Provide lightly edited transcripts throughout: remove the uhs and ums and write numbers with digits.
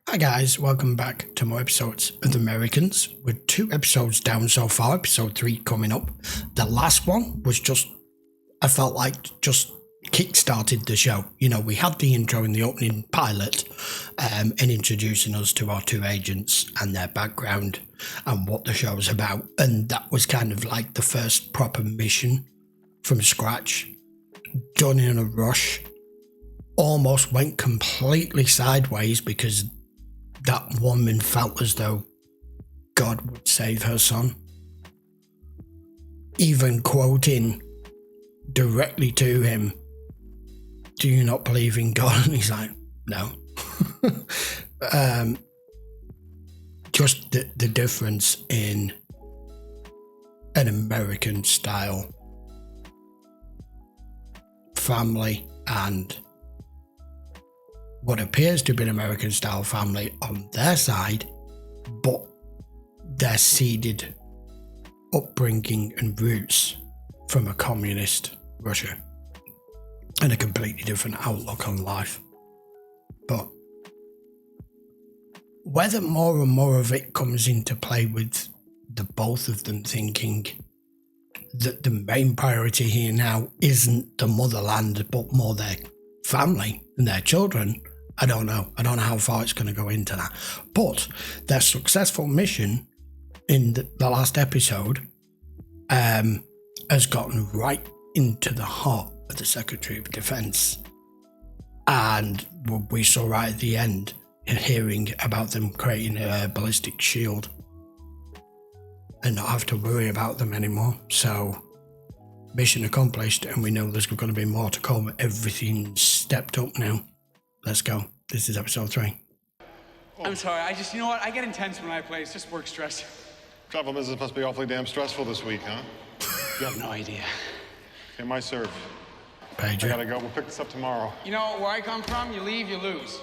Hi guys, welcome back to more episodes of The Americans. We're 2 episodes down so far, episode 3 coming up. The last one was I felt like just kick-started the show. You know, we had the intro in the opening pilot and introducing us to our 2 agents and their background and what the show was about. And that was kind of like the first proper mission from scratch, done in a rush. Almost went completely sideways because that woman felt as though God would save her son. Even quoting directly to him, "Do you not believe in God?" And he's like, "No." Just the difference in an American style family and what appears to be an American style family on their side, but their seeded upbringing and roots from a communist Russia and a completely different outlook on life. But whether more and more of it comes into play with the both of them thinking that the main priority here now isn't the motherland but more their family and their children, I don't know. I don't know how far it's going to go into that. But their successful mission in the last episode has gotten right into the heart of the Secretary of Defense. And we saw right at the end, hearing about them creating a ballistic shield and not have to worry about them anymore. So, mission accomplished, and we know there's going to be more to come. Everything's stepped up now. Let's go. This is episode 3. I'm sorry, you know what? I get intense when I play. It's just work stress. Travel business must be awfully damn stressful this week, huh? You have no idea. Okay, my serve. Pager. I gotta go. We'll pick this up tomorrow. You know where I come from? You leave, you lose.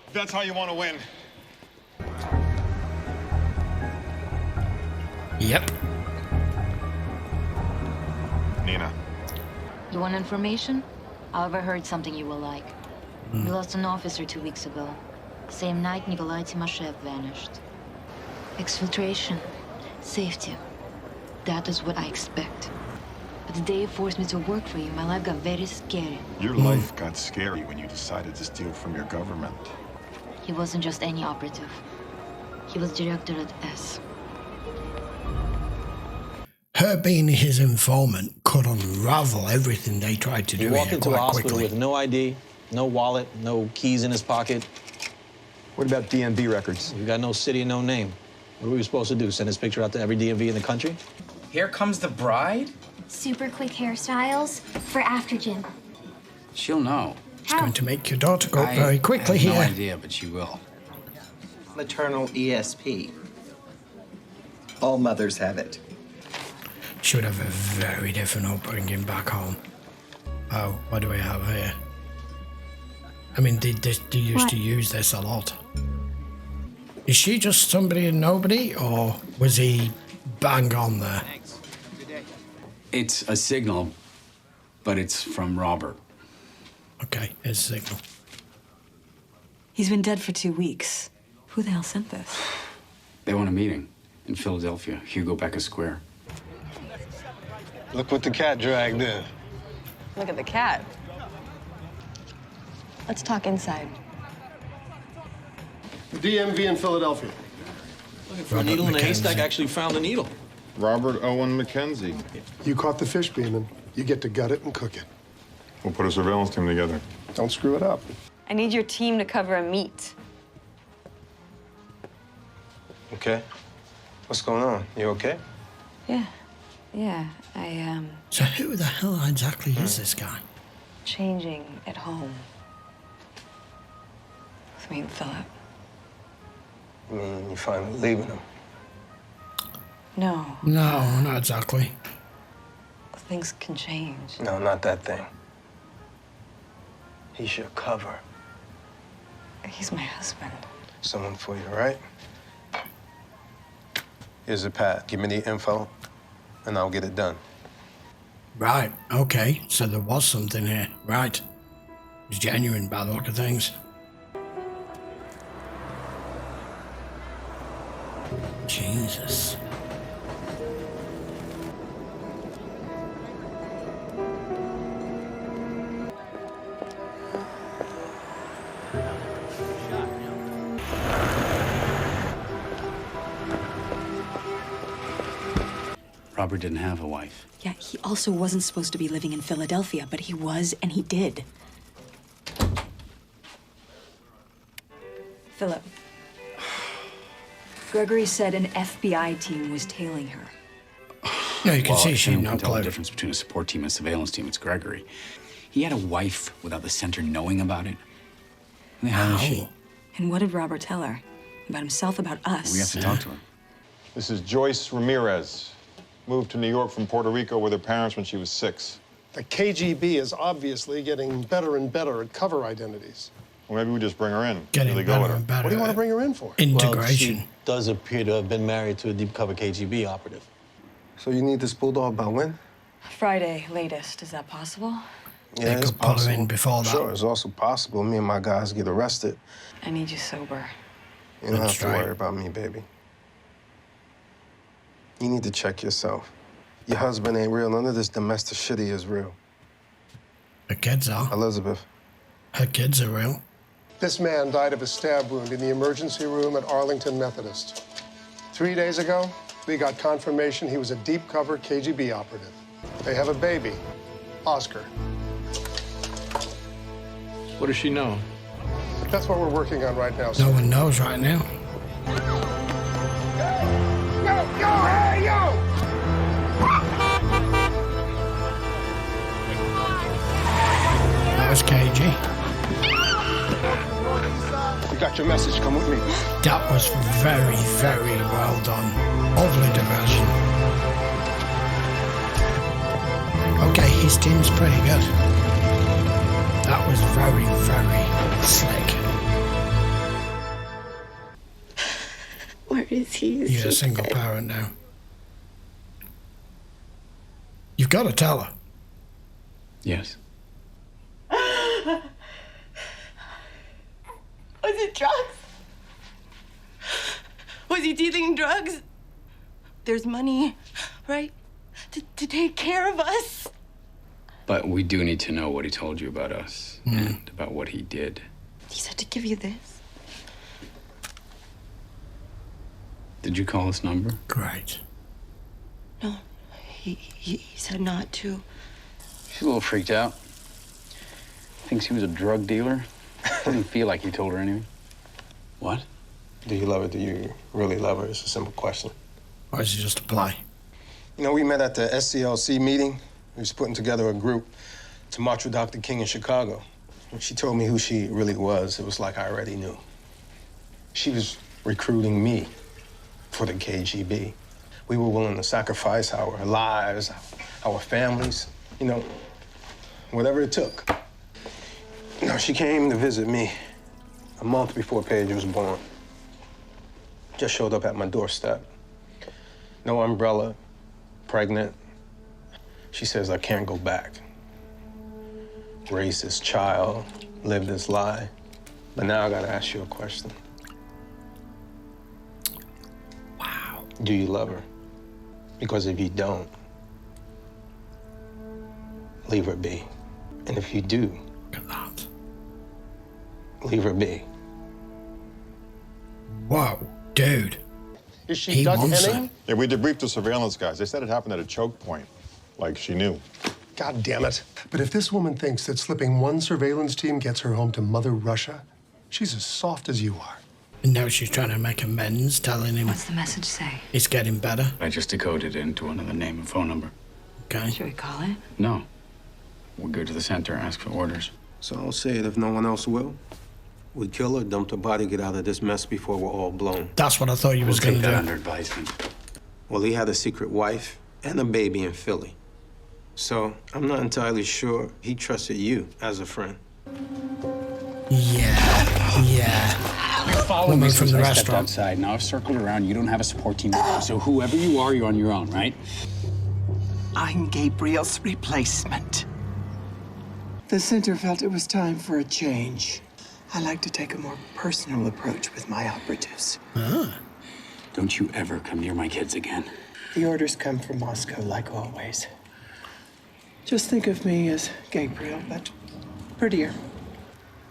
If that's how you want to win. Yep. Nina. You want information? I overheard something you will like. We lost an officer 2 weeks ago. Same night, Nikolai Timashev vanished. Exfiltration. Safety. That is what I expect. But the day you forced me to work for you, my life got very scary. Your life got scary when you decided to steal from your government. He wasn't just any operative. He was director at S. Her being his informant could unravel everything they tried to do You walk here into a quite hospital quickly. with no ID, no wallet, no keys in his pocket. What about DMV records? You got no city and no name. What are we supposed to do? Send his picture out to every DMV in the country? Here comes the bride? Super quick hairstyles for after gym. She'll know. It's going to make your daughter go very quickly I have here. no idea, but she will. Maternal ESP. All mothers have it. Should have a very different upbringing back home. Oh, what do we have here? I mean, they used to use this a lot. Is she just somebody and nobody, or was he bang on there? It's a signal, but it's from Robert. Okay, here's a signal. He's been dead for 2 weeks. Who the hell sent this? They want a meeting in Philadelphia, Hugo Becker Square. Look what the cat dragged in. Look at the cat. Let's talk inside. The DMV in Philadelphia. Looking for a needle in a haystack, actually found a needle. Robert Owen McKenzie. You caught the fish, Beeman. You get to gut it and cook it. We'll put a surveillance team together. Don't screw it up. I need your team to cover a meet. Okay. What's going on? You okay? Yeah. So who the hell exactly is this guy? Changing at home. With me and Philip. I mean, you finally leaving him. No. No, not exactly. Things can change. No, not that thing. He's your cover. He's my husband. Someone for you, right? Here's the pad. Give me the info, and I'll get it done. Right, okay. So there was something here. Right. It was genuine by the look of things. Jesus. Robert didn't have a wife. Yeah, he also wasn't supposed to be living in Philadelphia, but he was, and he did. Philip. Gregory said an FBI team was tailing her. No, you can see she can no tell clue. the difference between a support team and a surveillance team. It's Gregory. He had a wife without the center knowing about it. Who the hell is she? And what did Robert tell her? About himself, about us? We have to talk to her. This is Joyce Ramirez. Moved to New York from Puerto Rico with her parents when she was 6. The KGB is obviously getting better and better at cover identities. Well, maybe we just bring her in. Getting Really go better with her. and better. What do you want to bring her in for? Integration. Well, she does appear to have been married to a deep cover KGB operative. So you need this bulldog by when? Friday, latest. Is that possible? Yeah, They it's could pull her possible. in before that. Sure, it's also possible me and my guys get arrested. I need you sober. You don't That's have to right. worry about me, baby. You need to check yourself. Your husband ain't real. None of this domestic shitty is real. Her kids are. Elizabeth. Her kids are real. This man died of a stab wound in the emergency room at Arlington Methodist. 3 days ago, we got confirmation he was a deep cover KGB operative. They have a baby, Oscar. What does she know? That's what we're working on right now. No one knows right now. That was KG. You got your message. Come with me. That was very, very well done. Lovely diversion. Okay, his team's pretty good. That was very, very slick. Where is he? You're a single parent now. You've got to tell her. Yes. Was it drugs? Was he dealing drugs? There's money, right? To take care of us. But we do need to know what he told you about us and about what he did. He said to give you this. Did you call this number? Great. No, he said not to. She's a little freaked out. Thinks he was a drug dealer. Doesn't feel like he told her anything. What? Do you love her? Do you really love her? It's a simple question. Or is it just a play? You know, we met at the SCLC meeting. We was putting together a group to march with Dr. King in Chicago. When she told me who she really was, it was like I already knew. She was recruiting me for the KGB. We were willing to sacrifice our lives, our families, you know, whatever it took. You know, she came to visit me a month before Paige was born. Just showed up at my doorstep. No umbrella, pregnant. She says I can't go back. Raise this child, live this lie. But now I gotta ask you a question. Wow. Do you love her? Because if you don't, leave her be. And if you do, Look at that. leave her be. Whoa, dude. Is she He Doug wants Henning? it. Yeah, we debriefed the surveillance guys. They said it happened at a choke point, like she knew. God damn it. But if this woman thinks that slipping one surveillance team gets her home to Mother Russia, she's as soft as you are. And now she's trying to make amends, telling him What's the message say? it's getting better. I just decoded it into another name and phone number. Okay. Should we call it? No. We'll go to the center, ask for orders. So I'll say it if no one else will. We kill her, dump her body, get out of this mess before we're all blown. That's what I thought you was We'll going take to that do. under advisement. Well, he had a secret wife and a baby in Philly. So I'm not entirely sure he trusted you as a friend. Yeah. You're following Woman me from since the I stepped restaurant. outside. Now I've circled around. You don't have a support team. So whoever you are, you're on your own, right? I'm Gabriel's replacement. The center felt it was time for a change. I like to take a more personal approach with my operatives. Don't you ever come near my kids again. The orders come from Moscow, like always. Just think of me as Gabriel, but prettier.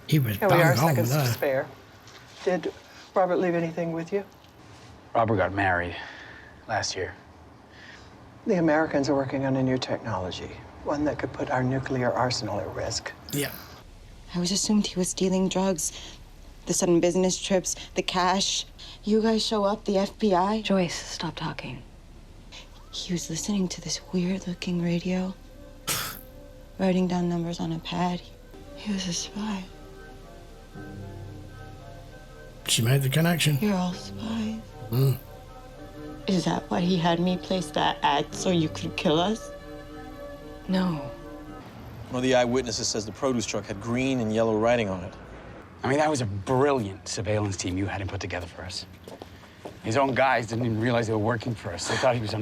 He was Here we are, bang on seconds to there. spare. Did Robert leave anything with you? Robert got married last year. The Americans are working on a new technology, one that could put our nuclear arsenal at risk. Yeah. I was assumed he was stealing drugs. The sudden business trips, the cash. You guys show up, the FBI. Joyce, stop talking. He was listening to this weird-looking radio, writing down numbers on a pad. He was a spy. She made the connection. You're all spies. Mm. Is that why he had me place that ad so you could kill us? No. One of the eyewitnesses says the produce truck had green and yellow writing on it. I mean, that was a brilliant surveillance team you had him put together for us. His own guys didn't even realize they were working for us. They thought he was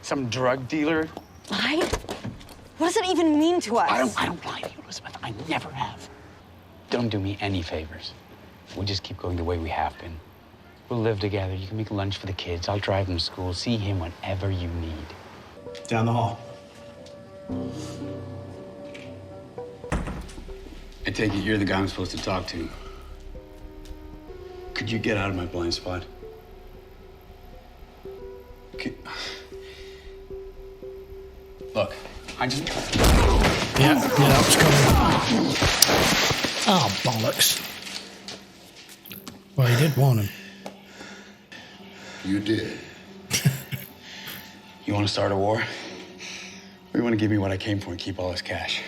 some drug dealer. Lie? What does it even mean to us? I don't lie to you, Elizabeth. I never have. Don't do me any favors. We'll just keep going the way we have been. We'll live together. You can make lunch for the kids. I'll drive them to school. See him whenever you need. Down the hall. I take it you're the guy I'm supposed to talk to. Could you get out of my blind spot? Look, I just... Yeah, that was coming. Oh, bollocks. Well, he did warn him. You did. You want to start a war? Or you want to give me what I came for and keep all this cash?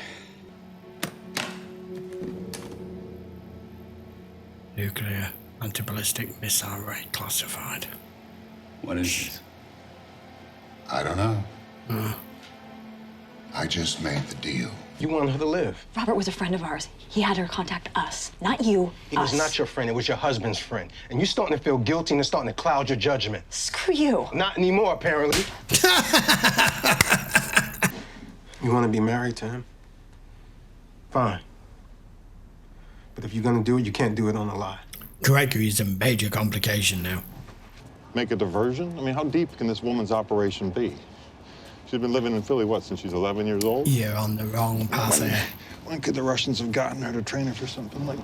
Nuclear anti-ballistic missile rate classified. What is this? I don't know. I just made the deal. You want her to live. Robert was a friend of ours. He had her contact us, not you. He was not your friend. It was your husband's friend. And you're starting to feel guilty and it's starting to cloud your judgment. Screw you. Not anymore, apparently. You want to be married to him? Fine. But if you're going to do it, you can't do it on a lie. Gregory's a major complication now. Make a diversion? I mean, how deep can this woman's operation be? She's been living in Philly, what, since she's 11 years old? You're on the wrong path there. When could the Russians have gotten her to train her for something like...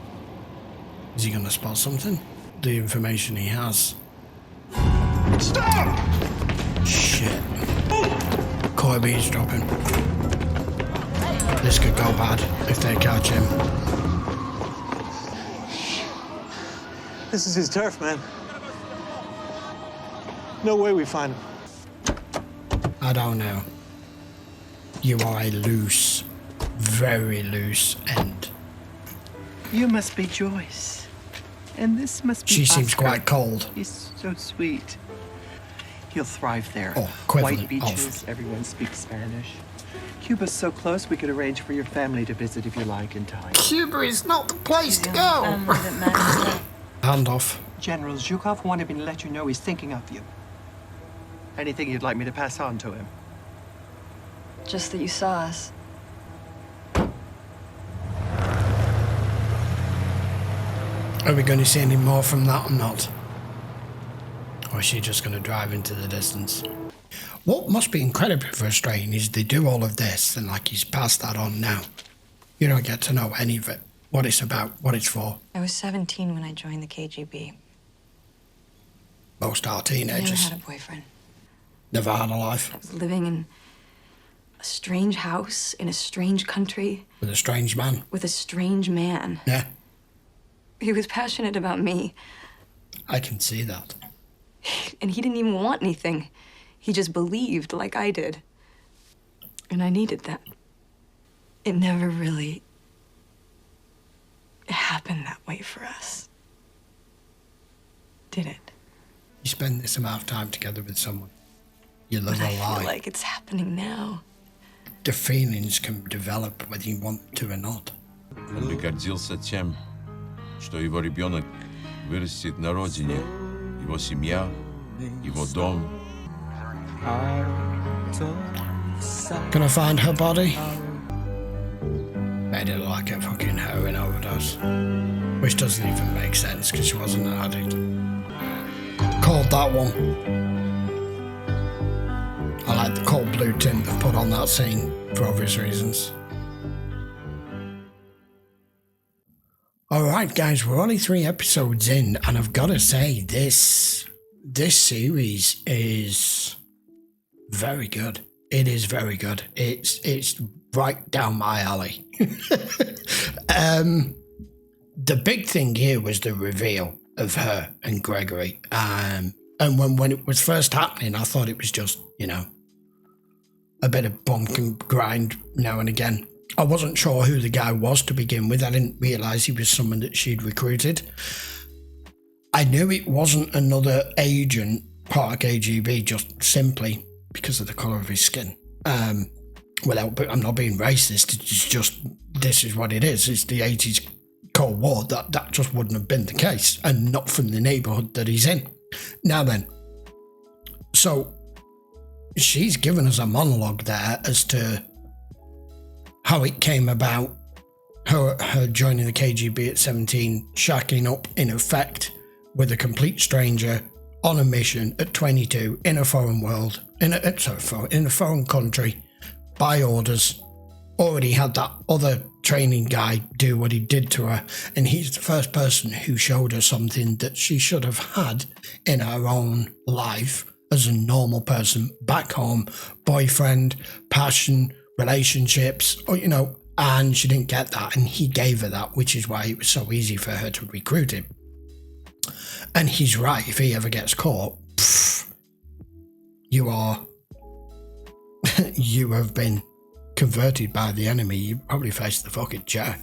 Is he going to spot something? The information he has. Stop! Shit. Corby's dropping. This could go bad if they catch him. This is his turf, man. No way we find him. I don't know. You are a loose, very loose end. You must be Joyce. And this must be She seems Oscar. quite cold. He's so sweet. He'll thrive there. Oh, White equivalent beaches, everyone speaks Spanish. Cuba's so close, we could arrange for your family to visit if you like in time. Cuba is not the place to go. Hand off. General Zhukov wanted me to let you know he's thinking of you. Anything you'd like me to pass on to him? Just that you saw us. Are we going to see any more from that or not? Or is she just going to drive into the distance? What must be incredibly frustrating is they do all of this and like he's passed that on now. You don't get to know any of it. What it's about, what it's for. I was 17 when I joined the KGB. Most are I teenagers. never had a boyfriend. Never had a life. I was living in a strange house in a strange country. With a strange man. With a strange man. Yeah. He was passionate about me. I can see that. And he didn't even want anything. He just believed like I did. And I needed that. It never really happened that way for us. Did it? You spend this amount of time together with someone. You live But a I lie. feel like it's happening now. The feelings can develop whether you want to or not. Он бы гордился тем, что его ребенок вырастет на родине, его семья, его дом. Can I find her body? Made it look like a fucking heroin overdose. Which doesn't even make sense because she wasn't an addict. Called that one. I like the cold blue tint they've put on that scene for obvious reasons. Alright guys, we're only 3 episodes in, and I've got to say, this series is very good. It is very good. It's right down my alley. The big thing here was the reveal of her and Gregory. And when it was first happening, I thought it was just, you know, a bit of bump and grind now and again. I wasn't sure who the guy was to begin with. I didn't realise he was someone that she'd recruited. I knew it wasn't another agent, part of KGB, just simply because of the colour of his skin. I'm not being racist, it's just, this is what it is. It's the 80s Cold War. That just wouldn't have been the case, and not from the neighbourhood that he's in. Now then, so she's given us a monologue there as to how it came about, her joining the KGB at 17, shacking up in effect with a complete stranger on a mission at 22 in a foreign world, in a foreign country, by orders. Already had that other training guy do what he did to her, and he's the first person who showed her something that she should have had in her own life as a normal person back home: boyfriend, passion, relationships, or, you know, and she didn't get that, and he gave her that, which is why it was so easy for her to recruit him. And he's right, if he ever gets caught, you have been converted by the enemy. You probably face the fucking chair.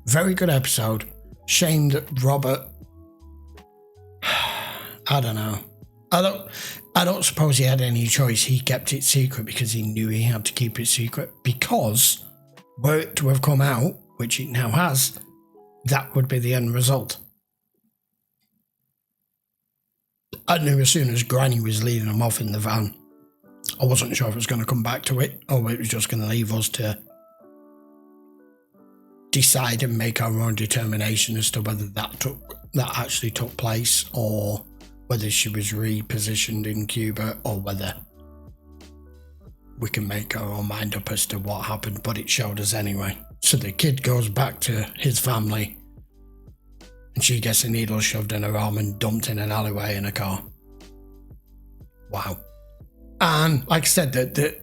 Very good episode. Shame that Robert, I don't know. I don't suppose he had any choice. He kept it secret because he knew he had to keep it secret, because were it to have come out, which it now has, that would be the end result. I knew as soon as Granny was leading him off in the van, I wasn't sure if it was going to come back to it, or it was just going to leave us to decide and make our own determination as to whether that actually took place, or whether she was repositioned in Cuba, or whether we can make our own mind up as to what happened, but it showed us anyway. So the kid goes back to his family, and she gets a needle shoved in her arm and dumped in an alleyway in a car. Wow. And like I said, the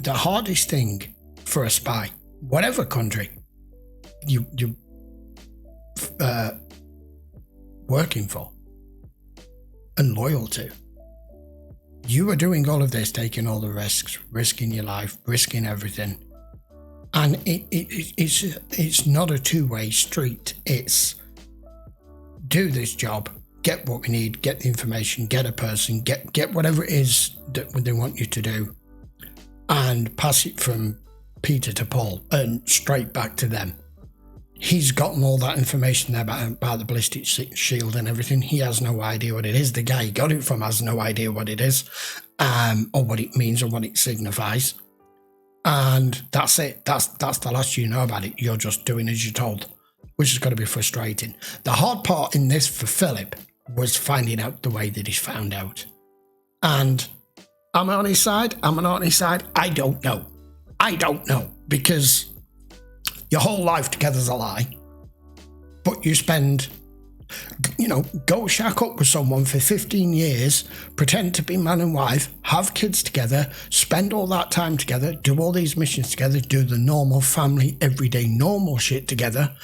hardest thing for a spy, whatever country you're working for and loyal to, you are doing all of this, taking all the risks, risking your life, risking everything. And it's not a two-way street. It's do this job, get what we need, get the information, get a person, get whatever it is that they want you to do, and pass it from Peter to Paul and straight back to them. He's gotten all that information there about the ballistic shield and everything. He has no idea what it is. The guy he got it from has no idea what it is, or what it means, or what it signifies. And that's it. That's the last you know about it. You're just doing as you're told, which is going to be frustrating. The hard part in this for Philip was finding out the way that he's found out. And am I on his side? Am I not on his side? I don't know. Because your whole life together's a lie. But you spend, go shack up with someone for 15 years, pretend to be man and wife, have kids together, spend all that time together, do all these missions together, do the normal family, everyday normal shit together,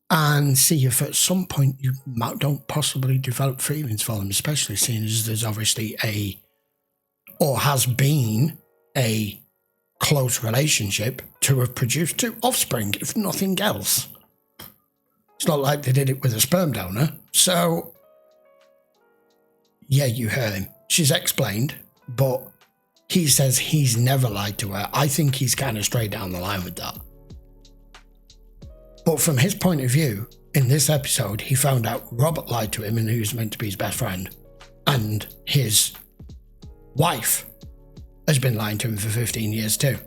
and see if at some point you don't possibly develop feelings for them, especially seeing as there's obviously has been a close relationship to have produced 2 offspring, if nothing else. It's not like they did it with a sperm donor. So, yeah, you heard him. She's explained, but he says he's never lied to her. I think he's kind of straight down the line with that. But from his point of view, in this episode, he found out Robert lied to him, and who's meant to be his best friend. And his wife has been lying to him for 15 years too.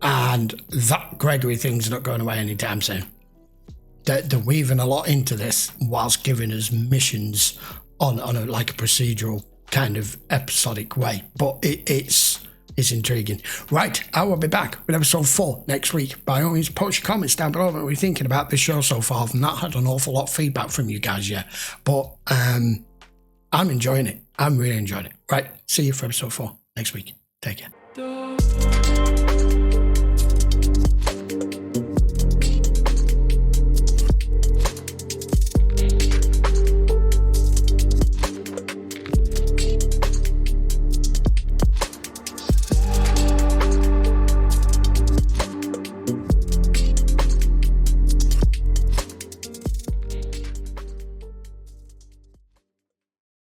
And that Gregory thing's not going away anytime soon. they're weaving a lot into this whilst giving us missions on a like a procedural kind of episodic way. But it's intriguing. Right, I will be back with episode 4 next week. By all means, post your comments down below what we're thinking about this show so far. I've not had an awful lot of feedback from you guys yet, but I'm enjoying it. I'm really enjoying it. Right, see you for episode 4 next week. Take care.